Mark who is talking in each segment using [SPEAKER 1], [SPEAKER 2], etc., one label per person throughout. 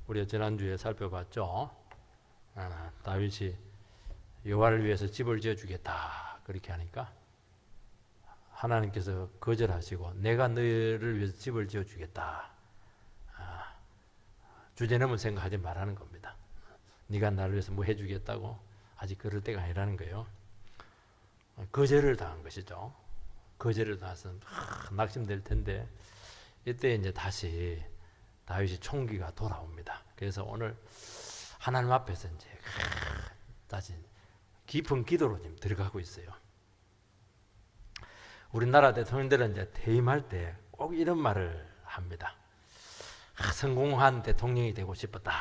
[SPEAKER 1] 우리가 지난주에 살펴봤죠. 다윗이 여호와를 위해서 집을 지어주겠다 그렇게 하니까 하나님께서 거절하시고 내가 너를 위해서 집을 지어주겠다. 주제넘은 생각하지 말라는 겁니다. 네가 나를 위해서 뭐 해주겠다고 아직 그럴 때가 아니라는 거예요. 거절을 당한 것이죠. 거절을 당해서 낙심될 텐데 이때 이제 다시 다윗이 총기가 돌아옵니다. 그래서 오늘 하나님 앞에서 이제 다시 깊은 기도로 지금 들어가고 있어요. 우리나라 대통령들은 이제 퇴임할 때 꼭 이런 말을 합니다. 성공한 대통령이 되고 싶었다.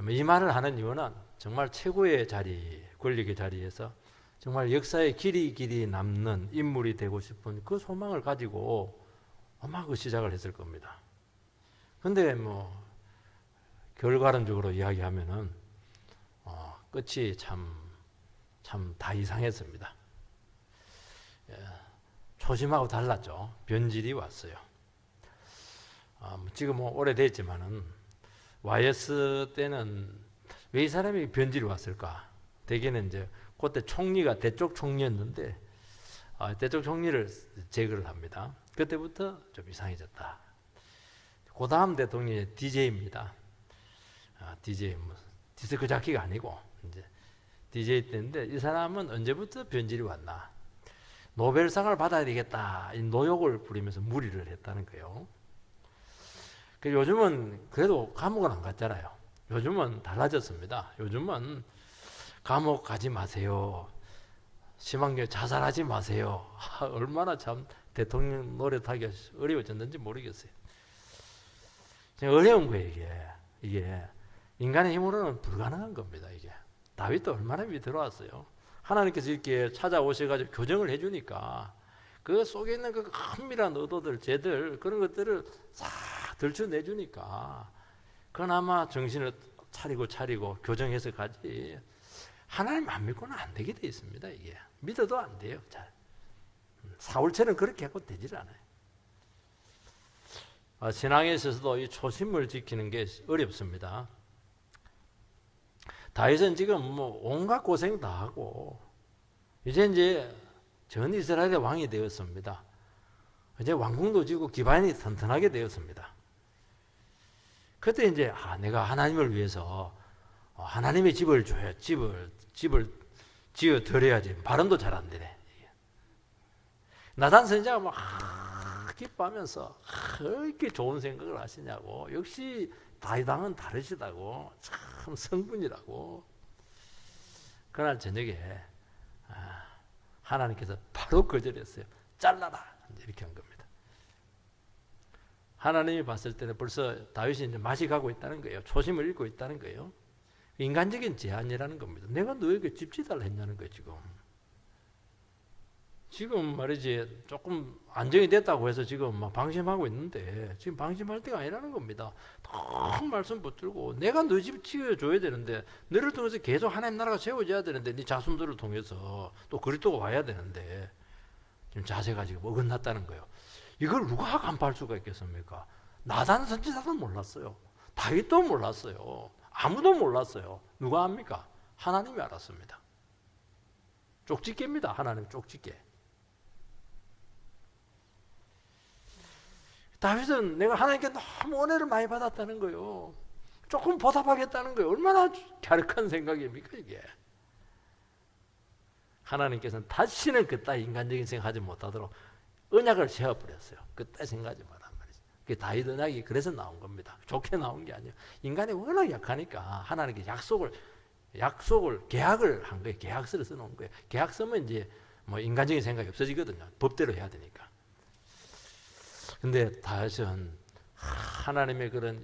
[SPEAKER 1] 이 말을 하는 이유는 정말 최고의 자리, 권력의 자리에서 정말 역사에 길이 남는 인물이 되고 싶은 그 소망을 가지고 아마 그 시작을 했을 겁니다. 근데 뭐 결과론적으로 이야기하면은 끝이 참 다 이상했습니다. 초심하고 달랐죠. 변질이 왔어요. 지금 뭐 오래됐지만은 YS 때는 왜 이 사람이 변질이 왔을까? 대개는 이제 그때 총리가 대쪽 총리였는데 대쪽 총리를 제거를 합니다. 그때부터 좀 이상해졌다. 그 다음 대통령이 DJ입니다. DJ 디스크 자키가 아니고 이제 DJ 때인데 이 사람은 언제부터 변질이 왔나? 노벨상을 받아야 되겠다. 이 노욕을 부리면서 무리를 했다는 거예요. 요즘은 그래도 감옥은 안 갔잖아요. 요즘은 달라졌습니다. 요즘은 감옥 가지 마세요. 심한 게 자살하지 마세요. 얼마나 참 대통령 노릇하기가 어려워졌는지 모르겠어요. 어려운 거예요, 이게. 인간의 힘으로는 불가능한 겁니다, 이게. 다윗도 얼마나 힘이 들어왔어요. 하나님께서 이렇게 찾아오셔가지고 교정을 해주니까 그 속에 있는 그 은밀한 의도들, 죄들, 그런 것들을 싹 들춰내주니까 그나마 정신을 차리고 교정해서 가지. 하나님 안 믿고는 안 되게 돼 있습니다, 이게. 믿어도 안 돼요, 잘. 사울처럼 그렇게 하고 되질 않아요. 신앙에 있어서도 이 초심을 지키는 게 어렵습니다. 다윗은 지금 뭐 온갖 고생 다 하고 이제 전 이스라엘의 왕이 되었습니다. 이제 왕궁도 지고 기반이 튼튼하게 되었습니다. 그때 이제 내가 하나님을 위해서 하나님의 집을 줘야 집을 지어 드려야지. 발음도 잘 안 되네. 나단 선지자가 막 기뻐하면서 이렇게 좋은 생각을 하시냐고. 역시 다윗왕은 다르시다고. 참 성분이라고. 그날 저녁에 하나님께서 바로 거절했어요. 잘라라. 이렇게 한 겁니다. 하나님이 봤을 때는 벌써 다윗이 이제 맛이 가고 있다는 거예요. 초심을 잃고 있다는 거예요. 인간적인 제한이라는 겁니다. 내가 너에게 집 지달라 했냐는 거예요, 지금 말이지 조금 안정이 됐다고 해서 지금 막 방심하고 있는데 지금 방심할 때가 아니라는 겁니다. 더 말씀 붙들고 내가 너 집 지어줘야 되는데 너를 통해서 계속 하나님 나라가 세워져야 되는데 네 자손들을 통해서 또 그리스도가 와야 되는데 지금 자세가 지금 어긋났다는 거예요. 이걸 누가 간파할 수가 있겠습니까? 나단 선지자도 몰랐어요. 다윗도 몰랐어요. 아무도 몰랐어요. 누가 압니까? 하나님이 알았습니다. 쪽집게입니다. 하나님 쪽집게. 다윗은 내가 하나님께 너무 은혜를 많이 받았다는 거예요. 조금 보답하겠다는 거예요. 얼마나 갸륵한 생각입니까 이게. 하나님께서는 다시는 그따위 인간적인 생각하지 못하도록 언약을 세워버렸어요. 그따위 생각하지 말란 말이죠. 그 다윗 언약이 그래서 나온 겁니다. 좋게 나온 게 아니에요. 인간이 워낙 약하니까 하나님께 약속을 계약을 한 거예요. 계약서를 써놓은 거예요. 계약 쓰면 이제 뭐 인간적인 생각이 없어지거든요. 법대로 해야 되니까. 근데 다윗은 하나님의 그런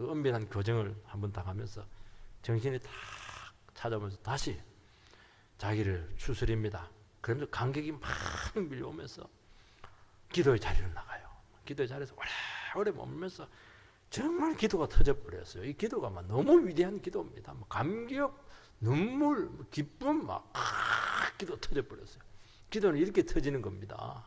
[SPEAKER 1] 은밀한 교정을 한번 당하면서 정신이 탁 찾아오면서 다시 자기를 추스립니다. 그러면서 감격이 막 밀려오면서 기도의 자리로 나가요. 기도의 자리에서 오래 머물면서 정말 기도가 터져버렸어요. 이 기도가 막 너무 위대한 기도입니다. 감격, 눈물, 기쁨 막 기도 터져버렸어요. 기도는 이렇게 터지는 겁니다.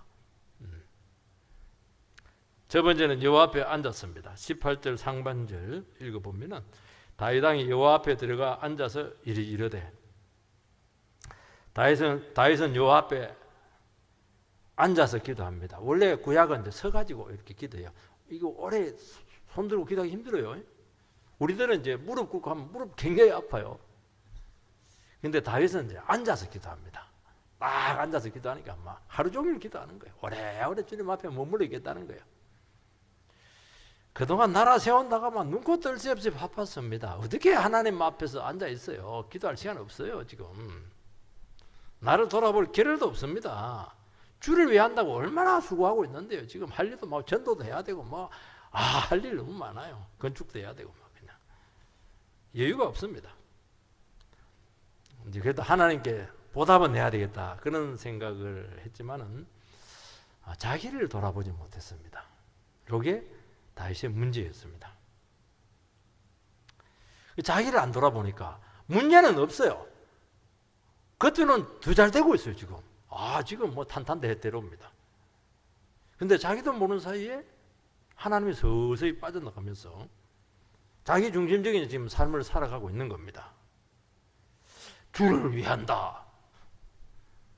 [SPEAKER 1] 저 번째는 여호와 앞에 앉았습니다. 18절 상반절 읽어보면은 다윗 왕이 여호와 앞에 들어가 앉아서 이르되 다윗은 여호와 앞에 앉아서 기도합니다. 원래 구약은 이제 서가지고 이렇게 기도해요. 이거 오래 손 들고 기도하기 힘들어요. 우리들은 이제 무릎 꿇고 하면 무릎 굉장히 아파요. 근데 다윗은 이제 앉아서 기도합니다. 딱 앉아서 기도하니까 막 하루 종일 기도하는 거예요. 오래오래 주님 앞에 머물러 있겠다는 거예요. 그동안 나라 세운다가 막 눈코 뜰 새 없이 바빴습니다. 어떻게 하나님 앞에서 앉아 있어요? 기도할 시간 없어요, 지금. 나를 돌아볼 기회도 없습니다. 주를 위해 한다고 얼마나 수고하고 있는데요. 지금 할 일도 막 전도도 해야 되고 할 일 너무 많아요. 건축도 해야 되고 그냥 여유가 없습니다. 이제 그래도 하나님께 보답은 해야 되겠다 그런 생각을 했지만은 자기를 돌아보지 못했습니다. 이게 다윗의 문제였습니다. 자기를 안 돌아보니까 문제는 없어요. 그때는 더 잘 되고 있어요. 지금 뭐 탄탄대대로입니다. 근데 자기도 모르는 사이에 하나님이 서서히 빠져나가면서 자기 중심적인 지금 삶을 살아가고 있는 겁니다. 주를 위한다.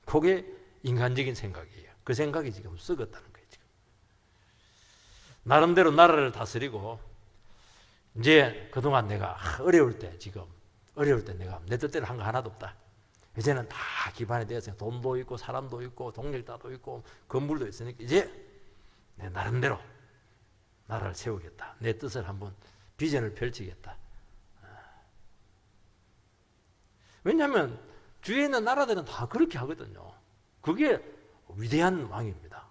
[SPEAKER 1] 그게 인간적인 생각이에요. 그 생각이 지금 썩었다는 거예요. 지금. 나름대로 나라를 다스리고 이제 그동안 내가 어려울 때 내가 내 뜻대로 한 거 하나도 없다. 이제는 다 기반이 되었어요. 돈도 있고 사람도 있고 동력자도 있고 건물도 있으니까 이제 내 나름대로 나라를 세우겠다. 내 뜻을 한번 비전을 펼치겠다. 왜냐하면 주위에 있는 나라들은 다 그렇게 하거든요. 그게 위대한 왕입니다.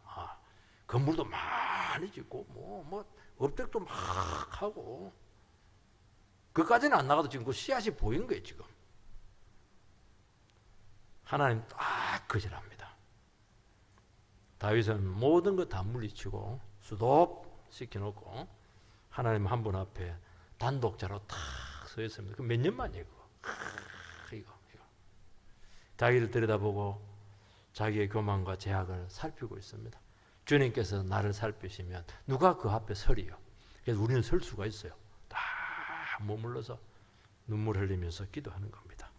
[SPEAKER 1] 건물도 많이 짓고 업적도 막 하고 그까지는 안 나가도 지금 그 씨앗이 보인 거예요. 지금 하나님 딱 거절합니다. 다윗은 모든 것 다 물리치고 수도시켜놓고 하나님 한 분 앞에 단독자로 탁 서 있습니다. 그 몇 년 만이에요. 이거. 자기를 들여다보고 자기의 교만과 제약을 살피고 있습니다. 주님께서 나를 살피시면 누가 그 앞에 서리요? 그래서 우리는 설 수가 있어요. 다 머물러서 눈물 흘리면서 기도하는 겁니다.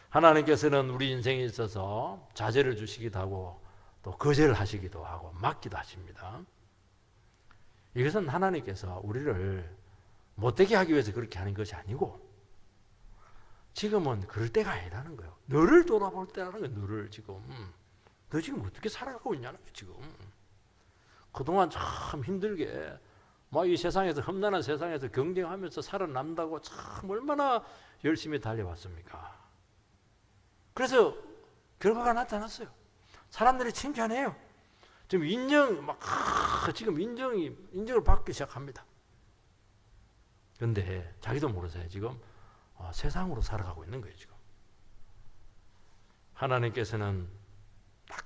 [SPEAKER 1] 하나님께서는 우리 인생에 있어서 자제를 주시기도 하고 또 거절하시기도 하고 막기도 하십니다. 이것은 하나님께서 우리를 못되게 하기 위해서 그렇게 하는 것이 아니고 지금은 그럴 때가 아니라는 거예요. 너를 돌아볼 때라는 거예요. 너를 지금. 너 지금 어떻게 살아가고 있냐는 거예요. 지금. 그동안 참 힘들게 이 세상에서 험난한 세상에서 경쟁하면서 살아남다고 참 얼마나 열심히 달려왔습니까? 그래서 결과가 나타났어요. 사람들이 칭찬해요. 지금 인정을 받기 시작합니다. 그런데 자기도 모르세요. 지금 세상으로 살아가고 있는 거예요. 지금 하나님께서는 딱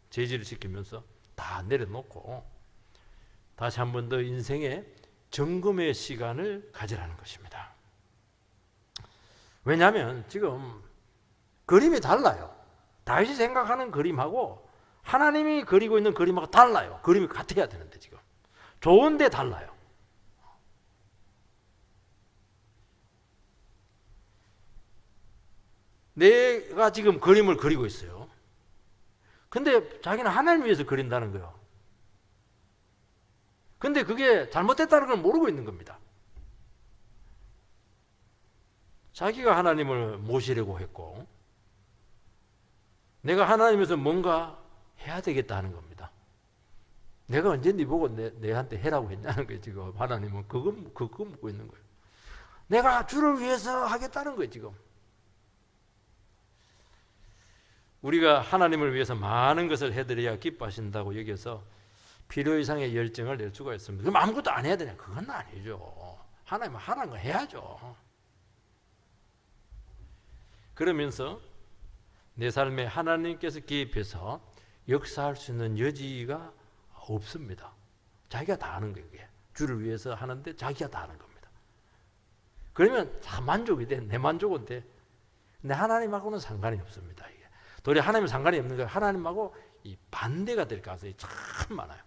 [SPEAKER 1] 제지를 시키면서 다 내려놓고 다시 한 번 더 인생의 점검의 시간을 가지라는 것입니다. 왜냐하면 지금 그림이 달라요. 다윗이 생각하는 그림하고 하나님이 그리고 있는 그림하고 달라요. 그림이 같아야 되는데 지금 좋은데 달라요. 내가 지금 그림을 그리고 있어요. 근데 자기는 하나님 위해서 그린다는 거예요. 근데 그게 잘못됐다는 걸 모르고 있는 겁니다. 자기가 하나님을 모시려고 했고 내가 하나님에서 뭔가 해야 되겠다 하는 겁니다. 내가 언제 네 보고 내한테 해라고 했냐는 거예요. 지금 하나님은 그거 묻고 있는 거예요. 내가 주를 위해서 하겠다는 거예요. 지금 우리가 하나님을 위해서 많은 것을 해드려야 기뻐하신다고 여겨서 필요 이상의 열정을 낼 수가 있습니다. 그럼 아무것도 안 해야 되냐? 그건 아니죠. 하나님은 하라는 거 해야죠. 그러면서 내 삶에 하나님께서 개입해서 역사할 수 있는 여지가 없습니다. 자기가 다 하는 거예요. 그게. 주를 위해서 하는데 자기가 다 하는 겁니다. 그러면 다 만족이 돼. 내 만족은 돼. 근데 하나님하고는 상관이 없습니다. 이게. 도리어 하나님은 상관이 없는 거예요. 하나님하고 이 반대가 될 가능성이 참 많아요.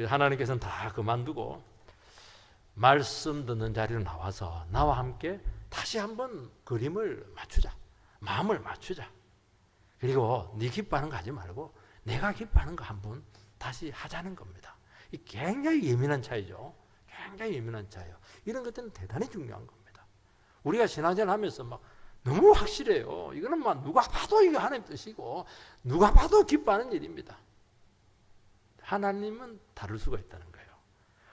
[SPEAKER 1] 그래서 하나님께서는 다 그만두고 말씀 듣는 자리로 나와서 나와 함께 다시 한번 그림을 맞추자. 마음을 맞추자. 그리고 네 기뻐하는 거 하지 말고 내가 기뻐하는 거 한번 다시 하자는 겁니다. 이 굉장히 예민한 차이죠. 굉장히 예민한 차이요. 이런 것들은 대단히 중요한 겁니다. 우리가 신앙생활 하면서 막 너무 확실해요. 이거는 막 누가 봐도 이게 하나님 뜻이고 누가 봐도 기뻐하는 일입니다. 하나님은 다를 수가 있다는 거예요.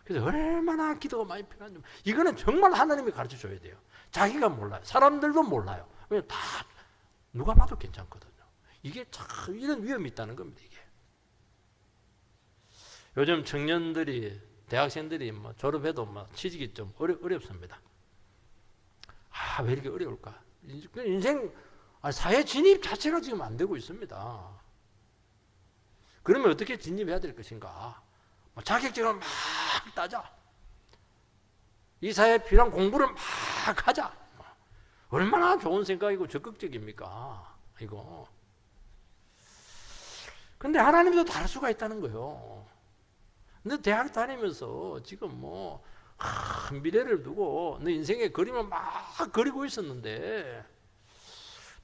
[SPEAKER 1] 그래서 얼마나 기도가 많이 필요한지 이거는 정말 하나님이 가르쳐 줘야 돼요. 자기가 몰라요. 사람들도 몰라요. 왜냐면 다 누가 봐도 괜찮거든요. 이게 참 이런 위험이 있다는 겁니다. 이게 요즘 청년들이 대학생들이 뭐 졸업해도 뭐 취직이 좀 어렵습니다. 왜 이렇게 어려울까? 인생 사회 진입 자체가 지금 안 되고 있습니다. 그러면 어떻게 진입해야 될 것인가? 자격증을 막 따자. 이 사회에 필요한 공부를 막 하자. 얼마나 좋은 생각이고 적극적입니까? 이거. 근데 하나님도 다를 수가 있다는 거예요. 너 대학 다니면서 지금 미래를 두고 너 인생의 그림을 막 그리고 있었는데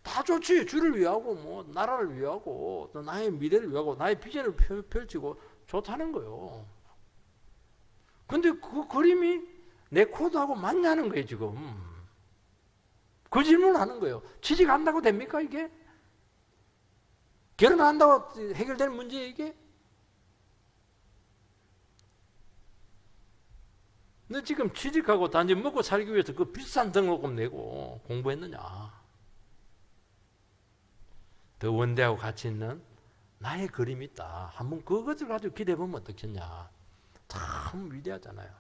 [SPEAKER 1] 다 좋지. 주를 위하고 나라를 위하고 또 나의 미래를 위하고 나의 비전을 펼치고 좋다는 거예요. 근데 그 그림이 내 코드하고 맞냐는 거예요 지금. 그 질문을 하는 거예요. 취직한다고 됩니까 이게? 결혼한다고 해결되는 문제예요 이게? 너 지금 취직하고 단지 먹고 살기 위해서 그 비싼 등록금 내고 공부했느냐? 더 원대하고 가치 있는 나의 그림이 있다. 한번 그것을 가지고 기대해 보면 어떻겠냐? 참 위대하잖아요.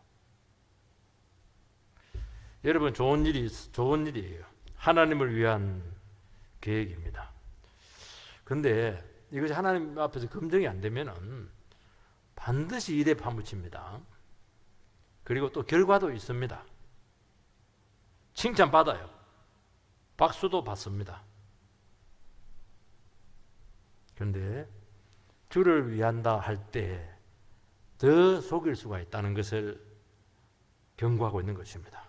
[SPEAKER 1] 여러분 좋은 일이에요. 하나님을 위한 계획입니다. 그런데 이것이 하나님 앞에서 검증이 안 되면은 반드시 일에 파묻힙니다. 그리고 또 결과도 있습니다. 칭찬받아요. 박수도 받습니다. 그런데 주를 위한다 할 때 더 속일 수가 있다는 것을 경고하고 있는 것입니다.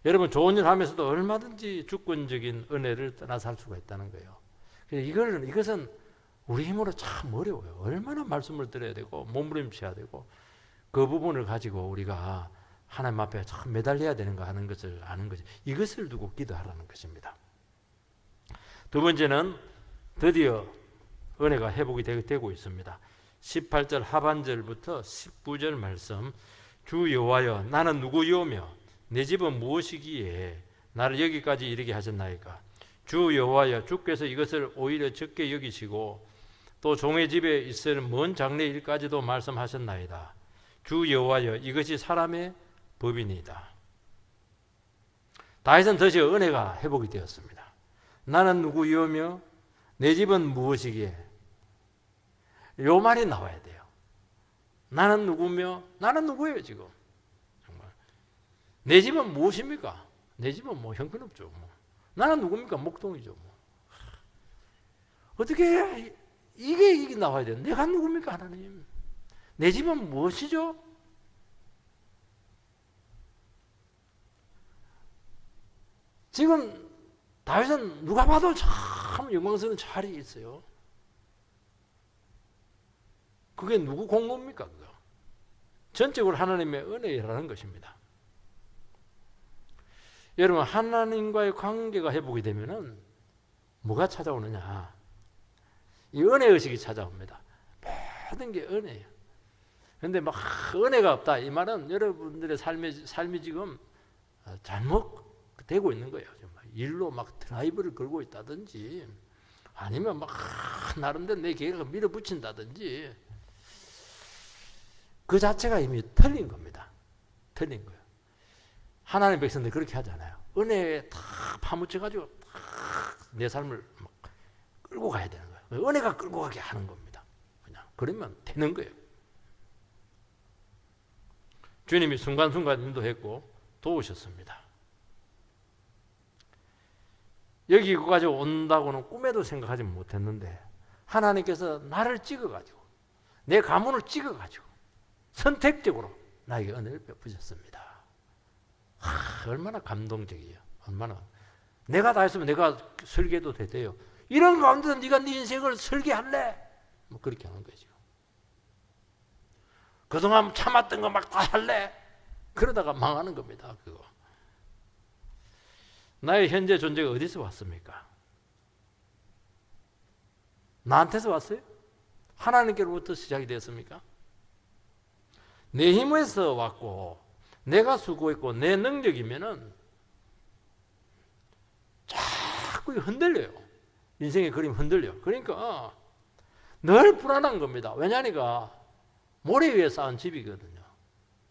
[SPEAKER 1] 여러분 좋은 일 하면서도 얼마든지 주권적인 은혜를 떠나서 할 수가 있다는 거예요. 이것은 우리 힘으로 참 어려워요. 얼마나 말씀을 들어야 되고 몸부림쳐야 되고 그 부분을 가지고 우리가 하나님 앞에 참 매달려야 되는가 하는 것을 아는 거죠. 이것을 두고 기도하라는 것입니다. 두 번째는 드디어 은혜가 회복이 되고 있습니다. 18절 하반절부터 19절 말씀 주 여호와여 나는 누구이오며 내 집은 무엇이기에 나를 여기까지 이르게 하셨나이까. 주 여호와여 주께서 이것을 오히려 적게 여기시고 또 종의 집에 있을 먼 장래 일까지도 말씀하셨나이다. 주 여호와여 이것이 사람의 법이니이다. 다윗은 다시 은혜가 회복이 되었습니다. 나는 누구이오며 내 집은 무엇이기에 요 말이 나와야 돼요. 나는 누구며 나는 누구예요 지금. 정말 내 집은 무엇입니까? 내 집은 형편없죠. 나는 누굽니까? 목동이죠. 어떻게 이게 나와야 돼요? 내가 누굽니까 하나님? 내 집은 무엇이죠? 지금 다윗은 누가 봐도 참 영광스러운 자리에 있어요. 그게 누구 공로입니까? 그거? 전적으로 하나님의 은혜라는 것입니다. 여러분 하나님과의 관계가 회복이 되면은 뭐가 찾아오느냐? 이 은혜의식이 찾아옵니다. 모든 게 은혜예요. 그런데 막 은혜가 없다 이 말은 여러분들의 삶이 지금 잘못되고 있는 거예요. 정말. 일로 막 드라이브를 걸고 있다든지 아니면 막 나름대로 내 계획을 밀어붙인다든지 그 자체가 이미 틀린 겁니다. 틀린 거예요. 하나님의 백성들이 그렇게 하잖아요. 은혜에 다 파묻혀가지고 내 삶을 막 끌고 가야 되는 거예요. 은혜가 끌고 가게 하는 겁니다. 그냥 그러면 되는 거예요. 주님이 순간순간 인도했고 도우셨습니다. 여기까지 온다고는 꿈에도 생각하지 못했는데 하나님께서 나를 찍어가지고 내 가문을 찍어가지고 선택적으로 나에게 은혜를 베푸셨습니다. 얼마나 감동적이에요. 얼마나. 내가 다 했으면 내가 설계도 되대요. 이런 가운데서 네가 네 인생을 설계할래? 뭐 그렇게 하는 거죠. 그동안 참았던 거 막 다 할래? 그러다가 망하는 겁니다. 그거. 나의 현재 존재가 어디서 왔습니까? 나한테서 왔어요? 하나님께로부터 시작이 되었습니까? 내 힘에서 왔고 내가 수고했고 내 능력이면은 자꾸 흔들려요. 인생의 그림이 흔들려. 그러니까 늘 불안한 겁니다. 왜냐니까 모래 위에 쌓은 집이거든요.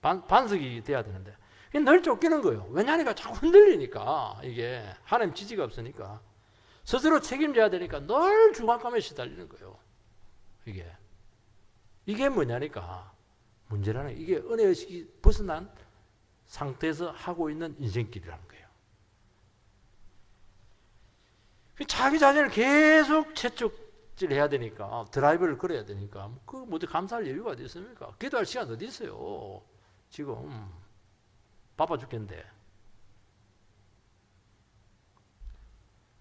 [SPEAKER 1] 반석이 돼야 되는데 늘 쫓기는 거예요. 왜냐니까 자꾸 흔들리니까 이게 하나님 지지가 없으니까 스스로 책임져야 되니까 늘 중압감에 시달리는 거예요. 이게 뭐냐니까 문제라는 이게 은혜의식이 벗어난 상태에서 하고 있는 인생길이라는 거예요. 자기 자신을 계속 채찍질해야 되니까 드라이브를 걸어야 되니까 그 모두 감사할 여유가 어디 있습니까? 기도할 시간 어디 있어요? 지금 바빠 죽겠는데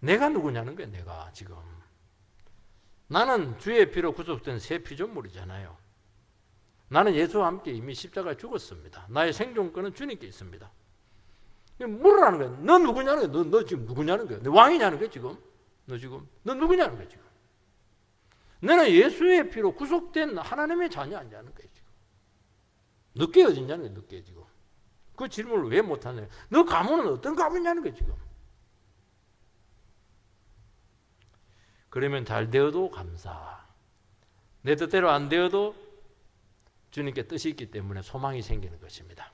[SPEAKER 1] 내가 누구냐는 거예요. 내가 지금 나는 주의 피로 구속된 새 피조물이잖아요. 나는 예수와 함께 이미 십자가에 죽었습니다. 나의 생존권은 주님께 있습니다. 물으라는 거예요. 너 누구냐는 거예요. 너 지금 누구냐는 거예요. 너 왕이냐는 거예요. 지금 너 누구냐는 거예요. 지금 너는 예수의 피로 구속된 하나님의 자녀 아니냐는 거예요. 지금 너 깨어졌냐는 거예요. 너 깨 지금 그 질문을 왜 못하냐? 너 가문은 어떤 가문이냐는 거예요. 지금 그러면 잘 되어도 감사, 내 뜻대로 안 되어도 주님께 뜻이 있기 때문에 소망이 생기는 것입니다.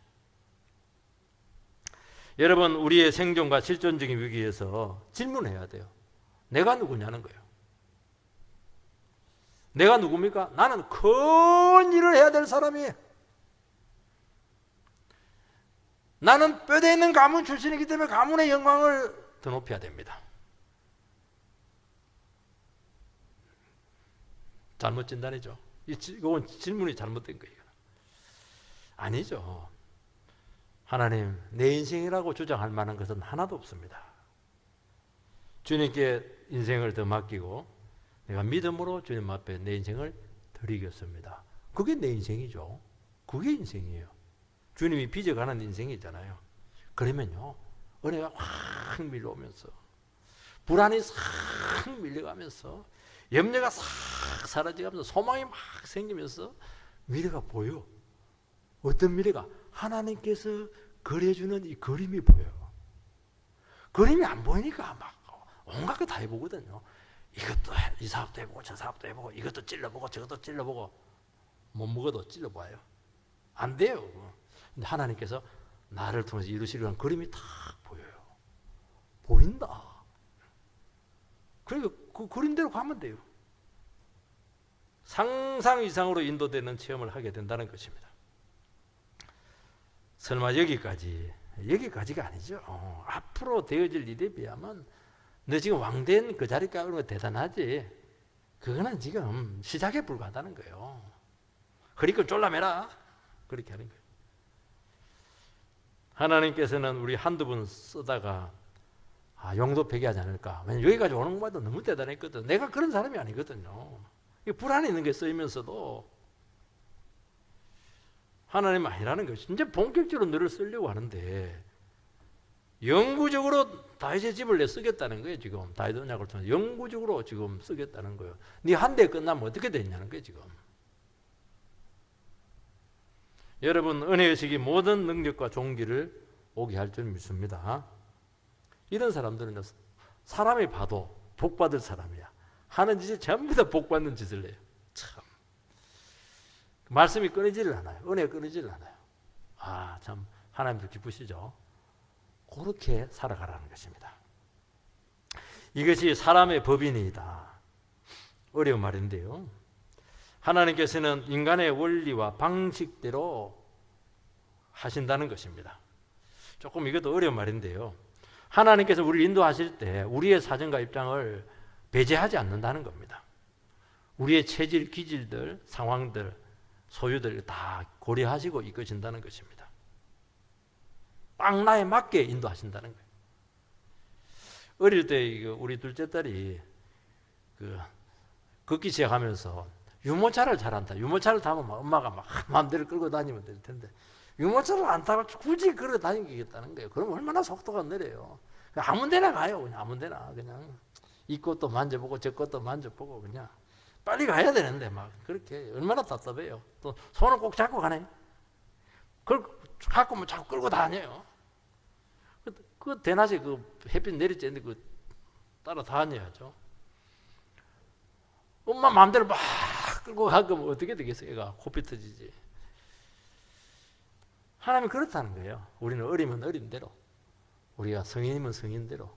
[SPEAKER 1] 여러분, 우리의 생존과 실존적인 위기에서 질문해야 돼요. 내가 누구냐는 거예요. 내가 누굽니까? 나는 큰 일을 해야 될 사람이에요. 나는 뼈대 있는 가문 출신이기 때문에 가문의 영광을 더 높여야 됩니다. 잘못 진단이죠. 이건 질문이 잘못된 거예요. 아니죠. 하나님, 내 인생이라고 주장할 만한 것은 하나도 없습니다. 주님께 인생을 더 맡기고 내가 믿음으로 주님 앞에 내 인생을 드리겠습니다. 그게 내 인생이죠. 그게 인생이에요. 주님이 빚어가는 인생이잖아요. 그러면요, 은혜가 확 밀려오면서 불안이 싹 밀려가면서 염려가 싹 사라져가면서 소망이 막 생기면서 미래가 보여. 어떤 미래가? 하나님께서 그려주는 이 그림이 보여요. 그림이 안 보이니까 막 온갖 거 다 해보거든요. 이것도 이 사업도 해보고 저 사업도 해보고 이것도 찔러보고 저것도 찔러보고 못 먹어도 찔러봐요. 안 돼요. 근데 하나님께서 나를 통해서 이루시려는 그림이 딱 보여요. 보인다. 그러니까 그 그림대로 가면 돼요. 상상 이상으로 인도되는 체험을 하게 된다는 것입니다. 설마 여기까지가 아니죠. 앞으로 되어질 일에 비하면 너 지금 왕된 그 자리 가는 거 대단하지. 그거는 지금 시작에 불과하다는 거예요. 그러니까 쫄라매라. 그렇게 하는 거예요. 하나님께서는 우리 한두 번 쓰다가 용도 폐기하지 않을까. 왜냐면 여기까지 오는 것마다 너무 대단했거든. 내가 그런 사람이 아니거든요. 불안이 있는 게 쓰이면서도 하나님 아니라는 거죠. 이제 본격적으로 너를 쓰려고 하는데 영구적으로 다윗의 집을 내 쓰겠다는 거예요. 지금 다윗 언약을 통해서 영구적으로 지금 쓰겠다는 거예요. 네 한 대 끝나면 어떻게 되냐는 거예요. 지금 여러분, 은혜의식이 모든 능력과 종기를 오게 할 줄 믿습니다. 이런 사람들은 사람이 봐도 복받을 사람이야. 하는 짓이 전부 다 복받는 짓을 해요. 참 말씀이 끊이지를 않아요. 은혜가 끊이지를 않아요. 참 하나님도 기쁘시죠. 그렇게 살아가라는 것입니다. 이것이 사람의 법인이다. 어려운 말인데요. 하나님께서는 인간의 원리와 방식대로 하신다는 것입니다. 조금 이것도 어려운 말인데요. 하나님께서 우리를 인도하실 때 우리의 사정과 입장을 배제하지 않는다는 겁니다. 우리의 체질, 기질들, 상황들 소유들 다 고려하시고 이끄신다는 것입니다. 딱 나에 맞게 인도하신다는 거예요. 어릴 때 우리 둘째 딸이 걷기 시작하면서 유모차를 잘 안 타. 유모차를 타면 엄마가 막 마음대로 끌고 다니면 될 텐데 유모차를 안 타고 굳이 끌어 다니겠다는 거예요. 그럼 얼마나 속도가 느려요. 아무 데나 가요. 그냥 아무 데나 그냥 이 것도 만져보고 저 것도 만져보고 그냥 빨리 가야 되는데 막 그렇게 얼마나 답답해요. 또 손을 꼭 잡고 가네. 그걸 갖고 뭐 자꾸 끌고 다녀요. 그 대낮에 햇빛 내리쬐는데 따라 다녀야죠. 엄마 마음대로 막 끌고 가면 어떻게 되겠어요? 애가 코피 터지지. 하나님이 그렇다는 거예요. 우리는 어리면 어린 대로, 우리가 성인이면 성인대로,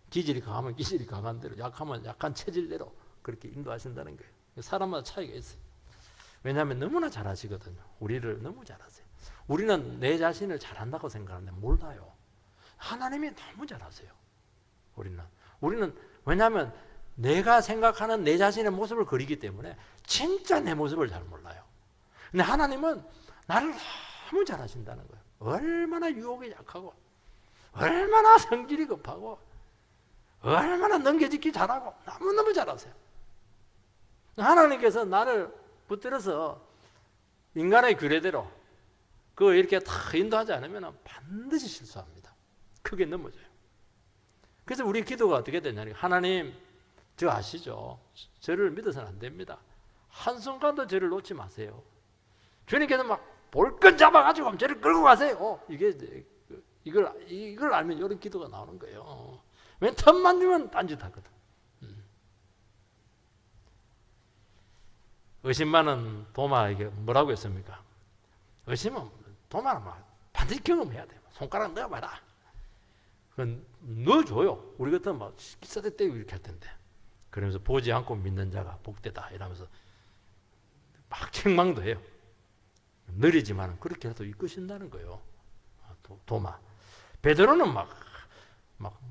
[SPEAKER 1] 기질이 강하면 기질이 강한 대로, 약하면 약한 체질대로 그렇게 인도하신다는 거예요. 사람마다 차이가 있어요. 왜냐하면 너무나 잘하시거든요. 우리를 너무 잘하세요. 우리는 내 자신을 잘한다고 생각하는데 몰라요. 하나님이 너무 잘하세요. 우리는 왜냐하면 내가 생각하는 내 자신의 모습을 그리기 때문에 진짜 내 모습을 잘 몰라요. 근데 하나님은 나를 너무 잘하신다는 거예요. 얼마나 유혹이 약하고 얼마나 성질이 급하고 얼마나 넘겨짓기 잘하고 너무너무 잘하세요. 하나님께서 나를 붙들어서 인간의 규례대로 이렇게 다 인도하지 않으면 반드시 실수합니다. 크게 넘어져요. 그래서 우리 기도가 어떻게 되냐면 하나님 저 아시죠? 저를 믿어서는 안 됩니다. 한순간도 저를 놓지 마세요. 주님께서 막 볼건 잡아가지고 저를 끌고 가세요. 이걸 알면 이런 기도가 나오는 거예요. 왜 틈만 주면 딴짓하거든. 의심 많은 도마에게 뭐라고 했습니까? 의심은 도마는 반드시 경험해야 돼요. 손가락 넣어봐라. 그건 넣어줘요. 우리 같으면 막 기사대 떼고 이렇게 할 텐데. 그러면서 보지 않고 믿는 자가 복되다 이러면서 막 책망도 해요. 느리지만 그렇게 해도 이끄신다는 거예요. 도마. 베드로는 막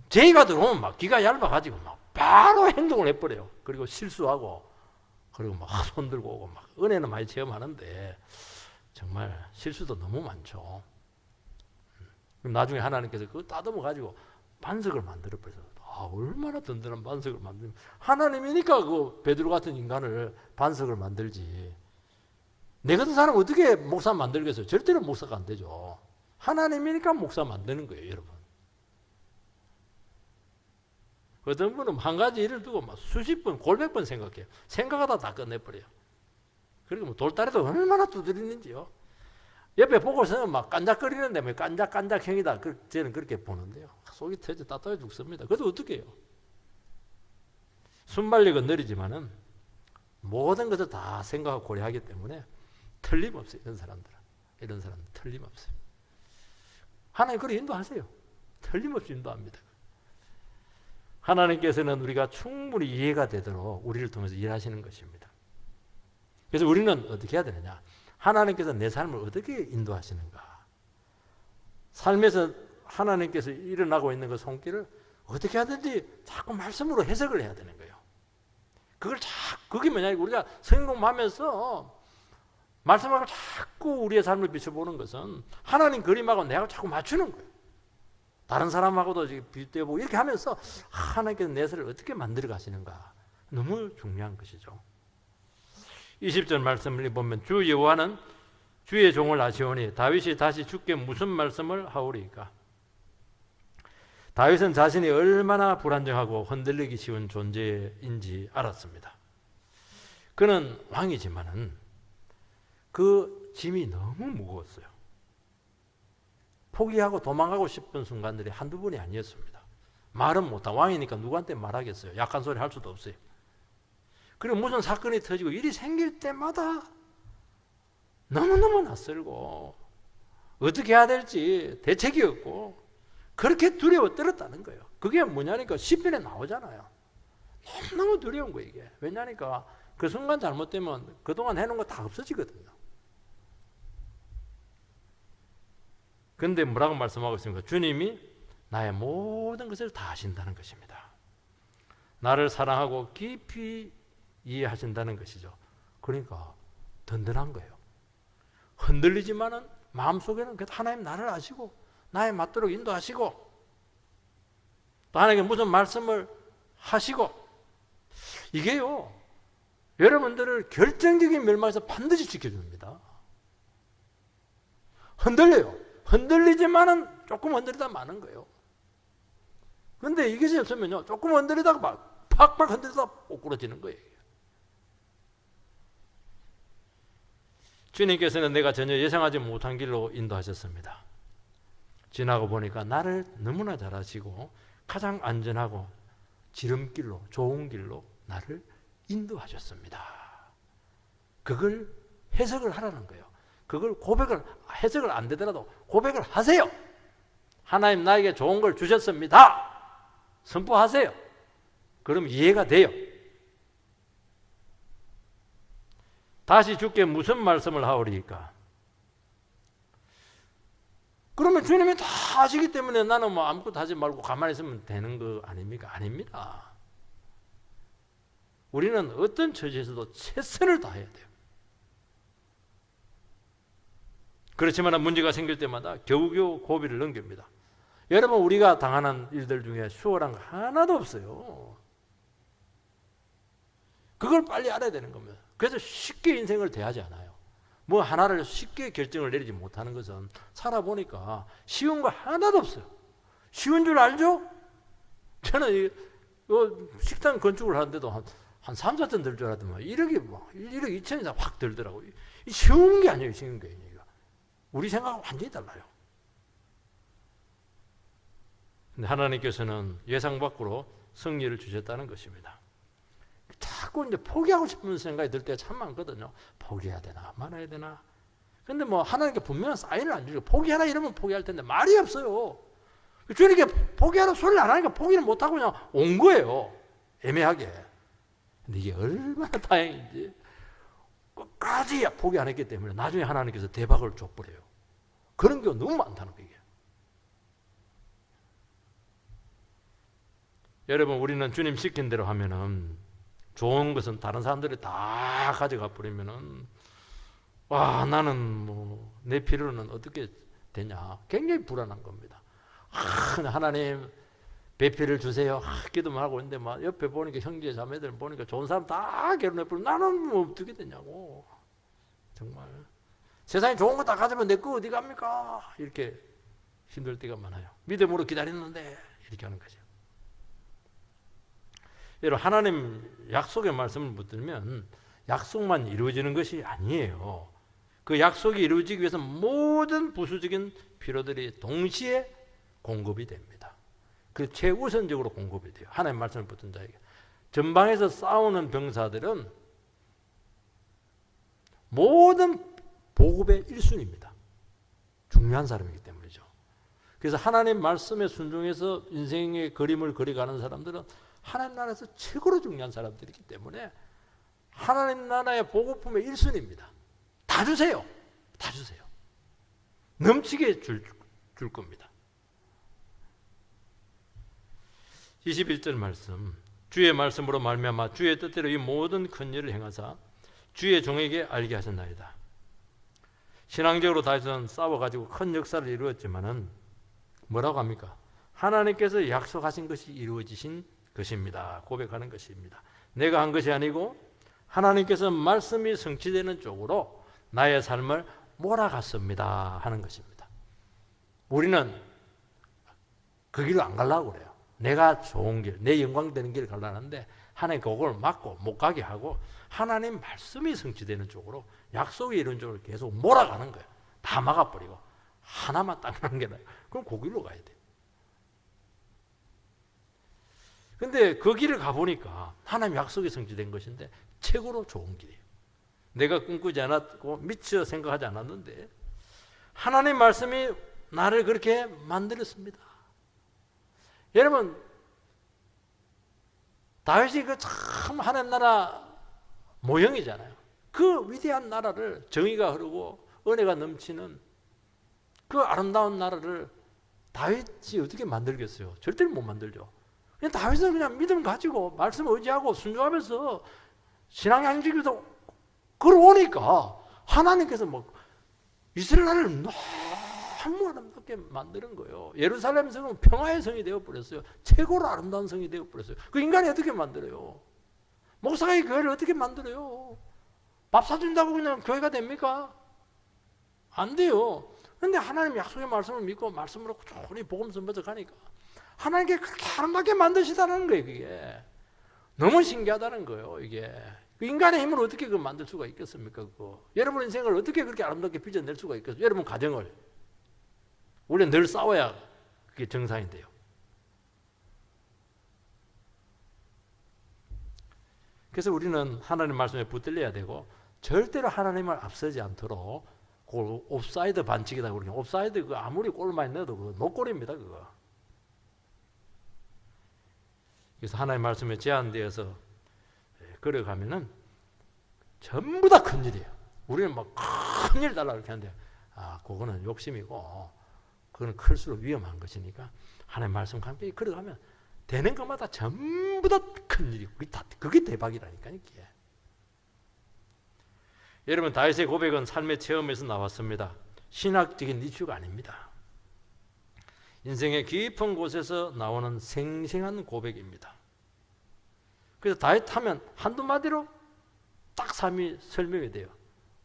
[SPEAKER 1] 죄가 들어오면 막 기가 얇아가지고 막 바로 행동을 해버려요. 그리고 실수하고 그리고 막 손 들고 오고 막 은혜는 많이 체험하는데 정말 실수도 너무 많죠. 나중에 하나님께서 그거 따듬어 가지고 반석을 만들어 버려서 얼마나 든든한 반석을 만들면 하나님이니까 베드로 같은 인간을 반석을 만들지. 내 같은 사람 어떻게 목사 만들겠어요? 절대로 목사가 안 되죠. 하나님이니까 목사 만드는 거예요, 여러분. 어떤 분은 한 가지 일을 두고 수십 번, 골백 번 생각해요. 생각하다 다 끝내버려요. 그리고 돌다리도 얼마나 두드리는지요. 옆에 보고서는 막 깐작거리는데 깐작깐작형이다. 저는 그렇게 보는데요. 속이 터져 따뜻해 죽습니다. 그래도 어떻게 해요? 순발력은 느리지만은 모든 것을 다 생각하고 고려하기 때문에 틀림없어요. 이런 사람들 틀림없어요. 하나님 그렇게 인도하세요. 틀림없이 인도합니다. 하나님께서는 우리가 충분히 이해가 되도록 우리를 통해서 일하시는 것입니다. 그래서 우리는 어떻게 해야 되느냐? 하나님께서 내 삶을 어떻게 인도하시는가? 삶에서 하나님께서 일어나고 있는 그 손길을 어떻게 하든지 자꾸 말씀으로 해석을 해야 되는 거예요. 그게 뭐냐? 우리가 성경 공부하면서 말씀하고 자꾸 우리의 삶을 비춰보는 것은 하나님 그림하고 내가 자꾸 맞추는 거예요. 다른 사람하고도 비교해보고 이렇게 하면서 하나님께서 내 삶을 어떻게 만들어 가시는가? 너무 중요한 것이죠. 20절 말씀을 보면 주 여호와는 주의 종을 아시오니 다윗이 다시 주께 무슨 말씀을 하오리까? 다윗은 자신이 얼마나 불안정하고 흔들리기 쉬운 존재인지 알았습니다. 그는 왕이지만은 그 짐이 너무 무거웠어요. 포기하고 도망가고 싶은 순간들이 한두 번이 아니었습니다. 말은 못하고 왕이니까 누구한테 말하겠어요. 약한 소리 할 수도 없어요. 그리고 무슨 사건이 터지고 일이 생길 때마다 너무너무 낯설고 어떻게 해야 될지 대책이 없고 그렇게 두려워 떨었다는 거예요. 그게 뭐냐니까 시편에 나오잖아요. 너무 두려운 거예요 이게. 왜냐니까 그 순간 잘못되면 그동안 해놓은 거 다 없어지거든요. 근데 뭐라고 말씀하고 있습니까? 주님이 나의 모든 것을 다 아신다는 것입니다. 나를 사랑하고 깊이 이해하신다는 것이죠. 그러니까 든든한 거예요. 흔들리지만은 마음속에는 그래도 하나님 나를 아시고 나의 맞도록 인도하시고 또 하나님께 무슨 말씀을 하시고 이게요 여러분들을 결정적인 멸망에서 반드시 지켜줍니다. 흔들려요. 흔들리지만은 조금 흔들리다 마는 거예요. 그런데 이것이 없으면요 조금 흔들리다가 막 팍팍 흔들리다가 꼬꾸러지는 거예요. 주님께서는 내가 전혀 예상하지 못한 길로 인도하셨습니다. 지나고 보니까 나를 너무나 잘 아시고 가장 안전하고 지름길로 좋은 길로 나를 인도하셨습니다. 그걸 해석을 하라는 거예요. 그걸 해석을 안 되더라도 고백을 하세요. 하나님 나에게 좋은 걸 주셨습니다. 선포하세요. 그럼 이해가 돼요. 다시 주께 무슨 말씀을 하오리까? 그러면 주님이 다 아시기 때문에 나는 뭐 아무것도 하지 말고 가만히 있으면 되는 거 아닙니까? 아닙니다. 우리는 어떤 처지에서도 최선을 다해야 돼요. 그렇지만 문제가 생길 때마다 겨우겨우 고비를 넘깁니다. 여러분 우리가 당하는 일들 중에 수월한 거 하나도 없어요. 그걸 빨리 알아야 되는 겁니다. 그래서 쉽게 인생을 대하지 않아요. 뭐 하나를 쉽게 결정을 내리지 못하는 것은 살아보니까 쉬운 거 하나도 없어요. 쉬운 줄 알죠? 저는 식당 건축을 하는데도 한 3, 4천 들 줄 알았더니 1억 2천이 확 들더라고요. 쉬운 게 아니에요. 쉬운 게. 우리 생각은 완전히 달라요. 근데 하나님께서는 예상 밖으로 승리를 주셨다는 것입니다. 자꾸 이제 포기하고 싶은 생각이 들 때가 참 많거든요. 포기해야 되나 말아야 되나. 근데 뭐 하나님께 분명한 사인을 안 주고 포기하라 이러면 포기할 텐데 말이 없어요. 주님께 포기하라 소리를 안 하니까 포기를 못하고 그냥 온 거예요. 애매하게. 근데 이게 얼마나 다행인지 끝까지 포기 안 했기 때문에 나중에 하나님께서 대박을 줘버려요. 그런 경우 너무 많다는 거예요. 여러분 우리는 주님 시킨 대로 하면은 좋은 것은 다른 사람들이 다 가져가 버리면은 와 나는 뭐 내 필요는 어떻게 되냐 굉장히 불안한 겁니다. 하나님 배필을 주세요. 기도만 하고 있는데 막 옆에 보니까 형제 자매들 보니까 좋은 사람 다 결혼해 버리면 나는 뭐 어떻게 되냐고. 정말 세상에 좋은 거 다 가지면 내 거 어디 갑니까? 이렇게 힘들 때가 많아요. 믿음으로 기다렸는데 이렇게 하는 거죠. 여러분 하나님 약속의 말씀을 붙들면 약속만 이루어지는 것이 아니에요. 그 약속이 이루어지기 위해서 모든 부수적인 필요들이 동시에 공급이 됩니다. 그 최우선적으로 공급이 돼요. 하나님 말씀을 붙든 자에게. 전방에서 싸우는 병사들은 모든 보급의 1순위입니다. 중요한 사람이기 때문이죠. 그래서 하나님 말씀에 순종해서 인생의 그림을 그려가는 사람들은 하나님 나라에서 최고로 중요한 사람들이기 때문에 하나님 나라의 보급품의 1순위입니다. 다 주세요. 다 주세요. 넘치게 줄 겁니다. 21절 말씀. 주의 말씀으로 말미암아 주의 뜻대로 이 모든 큰 일을 행하사 주의 종에게 알게 하셨나이다. 신앙적으로 다윗은 싸워가지고 큰 역사를 이루었지만은 뭐라고 합니까? 하나님께서 약속하신 것이 이루어지신 것입니다. 고백하는 것입니다. 내가 한 것이 아니고 하나님께서 말씀이 성취되는 쪽으로 나의 삶을 몰아갔습니다 하는 것입니다. 우리는 그 길로 안 가려고 그래요. 내가 좋은 길, 내 영광 되는 길을 가려는데 하나님 그걸 막고 못 가게 하고 하나님 말씀이 성취되는 쪽으로 약속이 이런 쪽으로 계속 몰아가는 거예요. 다 막아버리고 하나만 딱 남겨놔요. 그럼 그 길로 가야 돼요. 근데 그 길을 가보니까 하나님 약속이 성취된 것인데 최고로 좋은 길이에요. 내가 꿈꾸지 않았고 미처 생각하지 않았는데 하나님 말씀이 나를 그렇게 만들었습니다. 여러분 다윗이 그 참 하나님 나라 모형이잖아요. 그 위대한 나라를 정의가 흐르고 은혜가 넘치는 그 아름다운 나라를 다윗이 어떻게 만들겠어요? 절대로 못 만들죠. 그냥 다윗은 그냥 믿음 가지고 말씀 의지하고 순종하면서 신앙 양식에서 걸어오니까 하나님께서 뭐 이스라엘을 너무 아름답게 만드는 거예요. 예루살렘 성은 평화의 성이 되어버렸어요. 최고로 아름다운 성이 되어버렸어요. 그 인간이 어떻게 만들어요? 목사가 이 교회를 어떻게 만들어요? 밥 사준다고 그냥 교회가 됩니까? 안 돼요. 그런데 하나님 약속의 말씀을 믿고 말씀으로 꾸준히 복음 전파져 가니까 하나님께 그렇게 아름답게 만드시다는 거예요. 그게 너무 신기하다는 거예요. 이게 그 인간의 힘으로 어떻게 그걸 만들 수가 있겠습니까? 그거. 여러분 인생을 어떻게 그렇게 아름답게 빚어낼 수가 있겠어요? 여러분 가정을 우리는 늘 싸워야 그게 정상인데요. 그래서 우리는 하나님 말씀에 붙들려야 되고 절대로 하나님을 앞서지 않도록 그 옵사이드 반칙이다 그러죠. 옵사이드 그 아무리 골만 넣어도 그 노골입니다. 그거. 그래서 하나님 말씀에 제한되어서 걸어가면은 전부 다 큰일이에요. 우리는 막 큰일 달라고 이렇게 하는데 그거는 욕심이고 그거는 클수록 위험한 것이니까 하나님 말씀과 함께 걸어가면 되는 것마다 전부 다 큰일이고 그게 대박이라니까요. 이게. 여러분 다윗의 고백은 삶의 체험에서 나왔습니다. 신학적인 이슈가 아닙니다. 인생의 깊은 곳에서 나오는 생생한 고백입니다. 그래서 다윗 하면 한두 마디로 딱 삶이 설명이 돼요.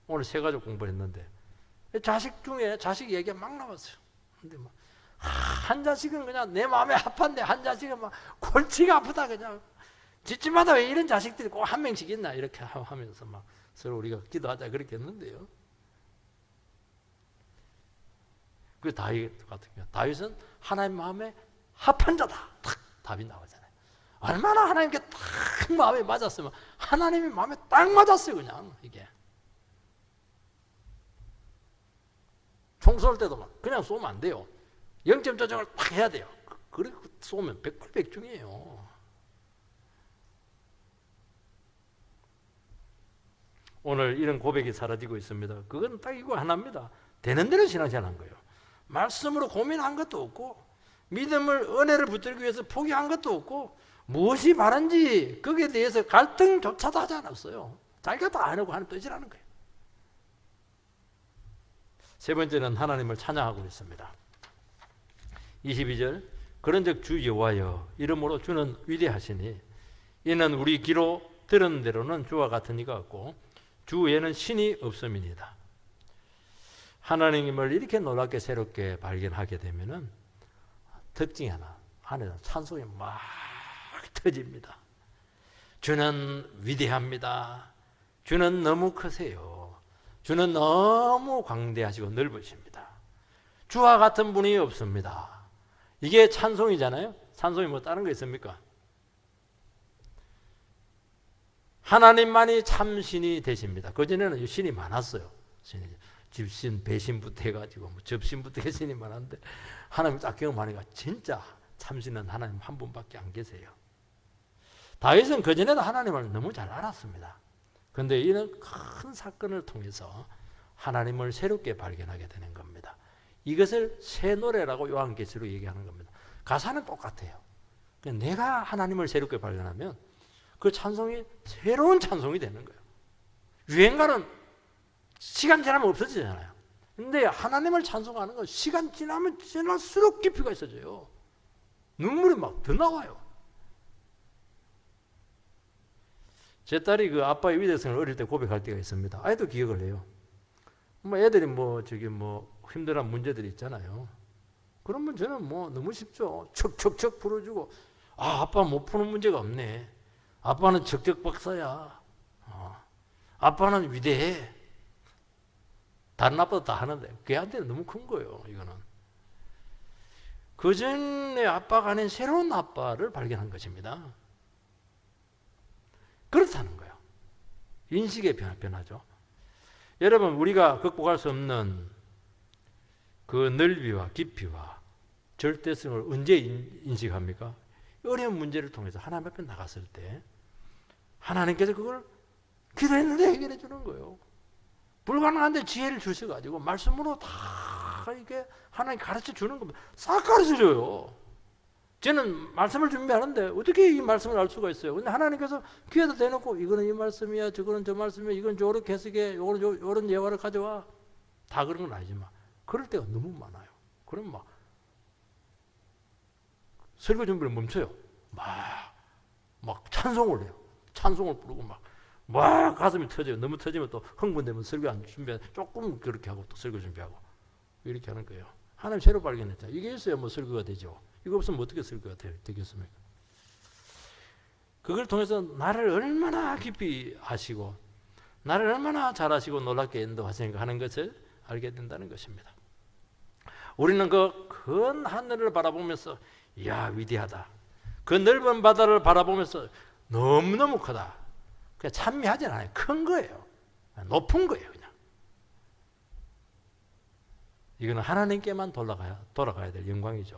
[SPEAKER 1] 오늘 세 가지 공부를 했는데 자식 중에 자식 얘기가 막 나왔어요. 근데 뭐 한 자식은 그냥 내 마음에 합한데 한 자식은 막 골치가 아프다 그냥 집집마다 왜 이런 자식들이 꼭 한 명씩 있나 이렇게 하면서 막 서로 우리가 기도하자 그렇게 했는데요. 그 다윗 같은 경우 다윗은 하나님 마음에 합한 자다 딱 답이 나오잖아요. 얼마나 하나님께 딱 마음에 맞았으면 하나님이 마음에 딱 맞았어요. 그냥 이게 총 쏠 때도 막 그냥 쏘면 안 돼요. 0점 조정을 딱 해야 돼요. 그리고 쏘면 백발백중이에요. 오늘 이런 고백이 사라지고 있습니다. 그건 딱 이거 하나입니다. 되는 대로 신앙생활한 거예요. 말씀으로 고민한 것도 없고 믿음을 은혜를 붙들기 위해서 포기한 것도 없고 무엇이 바른지 거기에 대해서 갈등조차도 하지 않았어요. 자기가 다 안 하고 하는 뜻이라는 거예요. 세 번째는 하나님을 찬양하고 있습니다. 22절 그런즉 주 여호와여 이름으로 주는 위대하시니 이는 우리 귀로 들은 대로는 주와 같은 이가 없고 주 외에는 신이 없음이니이다. 하나님을 이렇게 놀랍게 새롭게 발견하게 되면은 특징이 하나 안에서 찬송이 막 터집니다. 주는 위대합니다. 주는 너무 크세요. 주는 너무 광대하시고 넓으십니다. 주와 같은 분이 없습니다. 이게 찬송이잖아요. 찬송이 뭐 다른 거 있습니까? 하나님만이 참 신이 되십니다. 그전에는 신이 많았어요. 신이 집신, 배신부터 해가지고 뭐 접신부터 신이 많았는데 하나님 딱 경험하니까 진짜 참신은 하나님 한 분밖에 안 계세요. 다윗은 그전에도 하나님을 너무 잘 알았습니다. 그런데 이런 큰 사건을 통해서 하나님을 새롭게 발견하게 되는 겁니다. 이것을 새 노래라고 요한계시록 얘기하는 겁니다. 가사는 똑같아요. 내가 하나님을 새롭게 발견하면 그 찬송이 새로운 찬송이 되는 거예요. 유행가는 시간 지나면 없어지잖아요. 근데 하나님을 찬송하는 건 시간 지나면 지날수록 깊이가 있어져요. 눈물이 막 더 나와요. 제 딸이 그 아빠의 위대성을 어릴 때 고백할 때가 있습니다. 아이도 기억을 해요. 뭐 애들이 뭐 힘들한 문제들이 있잖아요. 그러면 저는 뭐 너무 쉽죠. 척척척 풀어주고 아빠 못 푸는 문제가 없네. 아빠는 척척 박사야. 아빠는 위대해. 다른 아빠도 다 하는데 걔한테는 너무 큰 거예요. 이거는 그전에 아빠가 아닌 새로운 아빠를 발견한 것입니다. 그렇다는 거예요. 인식의 변화죠. 여러분 우리가 극복할 수 없는 그 넓이와 깊이와 절대성을 언제 인식합니까? 어려운 문제를 통해서 하나님 앞에 나갔을 때 하나님께서 그걸 기도했는데 해결해 주는 거예요. 불가능한데 지혜를 주셔가지고 말씀으로 다 이게 하나님 가르쳐 주는 겁니다. 싹 가르쳐 줘요. 저는 말씀을 준비하는데 어떻게 이 말씀을 알 수가 있어요? 근데 하나님께서 귀에다 대놓고 이거는 이 말씀이야, 저거는 저 말씀이야, 이건 저렇게 해석해, 요거는 요런 예화를 가져와. 다 그런 건 아니지만 그럴 때가 너무 많아요. 그럼 막 설교 준비를 멈춰요. 막 찬송을 해요. 찬송을 부르고 막 가슴이 터져요. 너무 터지면 또 흥분되면 설교 안 준비, 조금 그렇게 하고 또 설교 준비하고 이렇게 하는 거예요. 하나님 새로 발견했잖아요. 이게 있어야 뭐 설교가 되죠. 이거 없으면 어떻게 설교가 되겠습니까? 그걸 통해서 나를 얼마나 깊이 아시고 나를 얼마나 잘 아시고 놀랍게 인도하시는가 하는 것을 알게 된다는 것입니다. 우리는 그 큰 하늘을 바라보면서 이야 위대하다. 그 넓은 바다를 바라보면서 너무너무 크다. 그냥 찬미하진 않아요. 큰 거예요. 높은 거예요. 그냥. 이거는 하나님께만 돌아가야 될 영광이죠.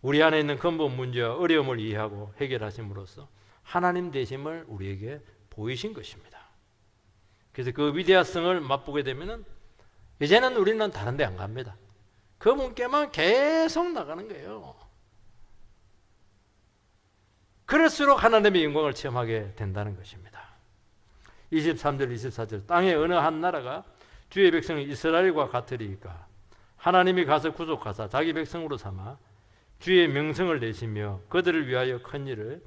[SPEAKER 1] 우리 안에 있는 근본 문제와 어려움을 이해하고 해결하심으로써 하나님 되심을 우리에게 보이신 것입니다. 그래서 그 위대성을 맛보게 되면은 이제는 우리는 다른 데 안 갑니다. 그분께만 계속 나가는 거예요. 그럴수록 하나님의 영광을 체험하게 된다는 것입니다. 23절 24절 땅의 어느 한 나라가 주의 백성 이스라엘과 같으리이까 하나님이 가서 구속하사 자기 백성으로 삼아 주의 명성을 내시며 그들을 위하여 큰 일을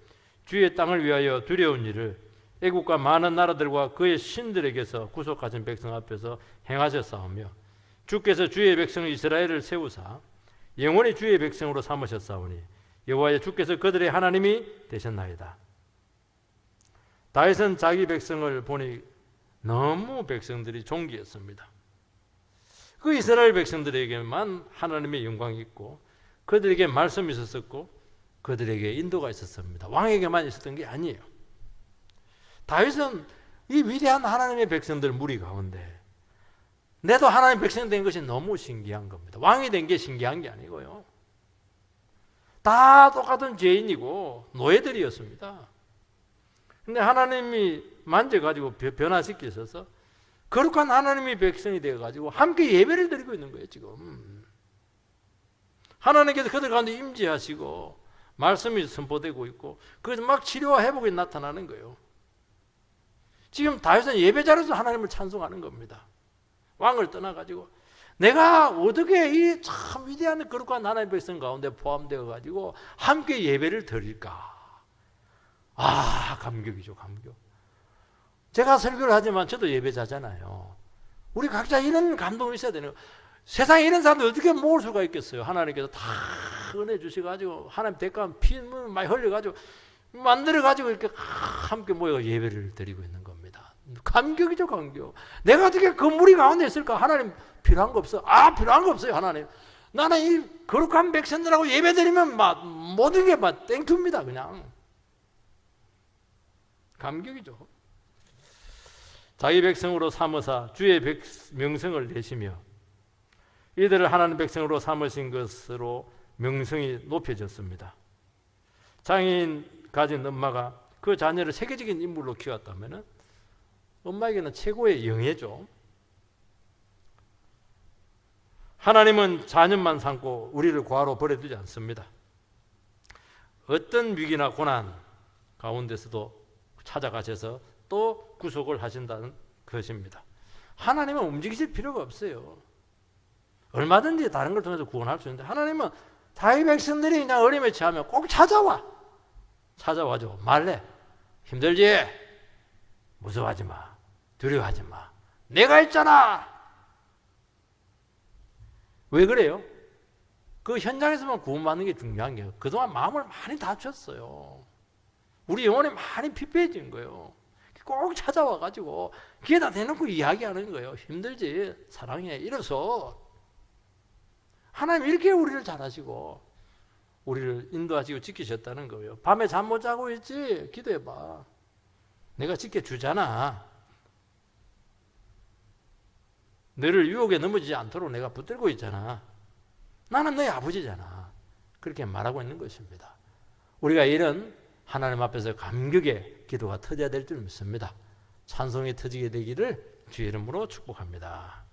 [SPEAKER 1] 주의 땅을 위하여 두려운 일을 애국과 많은 나라들과 그의 신들에게서 구속하신 백성 앞에서 행하셨사오며 주께서 주의 백성 이스라엘을 세우사 영원히 주의 백성으로 삼으셨사오니 여호와의 주께서 그들의 하나님이 되셨나이다. 다윗은 자기 백성을 보니 너무 백성들이 존귀했습니다. 그 이스라엘 백성들에게만 하나님의 영광이 있고 그들에게 말씀이 있었고 그들에게 인도가 있었습니다. 왕에게만 있었던 게 아니에요. 다윗은 이 위대한 하나님의 백성들 무리 가운데 내도 하나님의 백성 된 것이 너무 신기한 겁니다. 왕이 된 게 신기한 게 아니고요. 다 똑같은 죄인이고 노예들이었습니다. 근데 하나님이 만져가지고 변화시키셔서 거룩한 하나님의 백성이 되어가지고 함께 예배를 드리고 있는 거예요. 지금 하나님께서 그들 가운데 임재하시고 말씀이 선포되고 있고 그래서 막 치료와 회복이 나타나는 거예요. 지금 다윗은 예배자로서 하나님을 찬송하는 겁니다. 왕을 떠나가지고 내가 어떻게 이 참 위대한 거룩한 하나님의 백성 가운데 포함되어 가지고 함께 예배를 드릴까? 감격이죠, 감격. 제가 설교를 하지만 저도 예배자잖아요. 우리 각자 이런 감동이 있어야 되는 거예요. 세상에 이런 사람들 어떻게 모을 수가 있겠어요? 하나님께서 다 은혜 주셔가지고 하나님 대가한 피 많이 흘려가지고 만들어가지고 이렇게 함께 모여 예배를 드리고 있는 겁니다. 감격이죠, 감격. 내가 어떻게 그 무리 가운데 있을까? 하나님 필요한 거 없어. 필요한 거 없어요, 하나님. 나는 이 거룩한 백성들하고 예배 드리면 모든 게 땡큐입니다, 그냥. 감격이죠. 자기 백성으로 삼으사 주의 명성을 내시며 이들을 하나님 백성으로 삼으신 것으로 명성이 높여졌습니다. 장애인 가진 엄마가 그 자녀를 세계적인 인물로 키웠다면 엄마에게는 최고의 영예죠. 하나님은 자녀만 삼고 우리를 고아로 버려두지 않습니다. 어떤 위기나 고난 가운데서도 찾아가셔서 또 구속을 하신다는 것입니다. 하나님은 움직이실 필요가 없어요. 얼마든지 다른 걸 통해서 구원할 수 있는데 하나님은 자기 백성들이 그냥 어려움에 처하면 꼭 찾아와줘. 말래. 힘들지? 무서워하지 마. 두려워하지 마. 내가 있잖아. 왜 그래요? 그 현장에서만 구원받는 게 중요한 게요. 그동안 마음을 많이 다쳤어요. 우리 영혼이 많이 피폐해진 거예요. 꼭 찾아와가지고 귀에다 대놓고 이야기하는 거예요. 힘들지? 사랑해. 이래서 하나님 이렇게 우리를 잘하시고 우리를 인도하시고 지키셨다는 거예요. 밤에 잠 못 자고 있지? 기도해봐. 내가 지켜주잖아. 너를 유혹에 넘어지지 않도록 내가 붙들고 있잖아. 나는 너의 아버지잖아. 그렇게 말하고 있는 것입니다. 우리가 이런 하나님 앞에서 감격의 기도가 터져야 될 줄 믿습니다. 찬송이 터지게 되기를 주의 이름으로 축복합니다.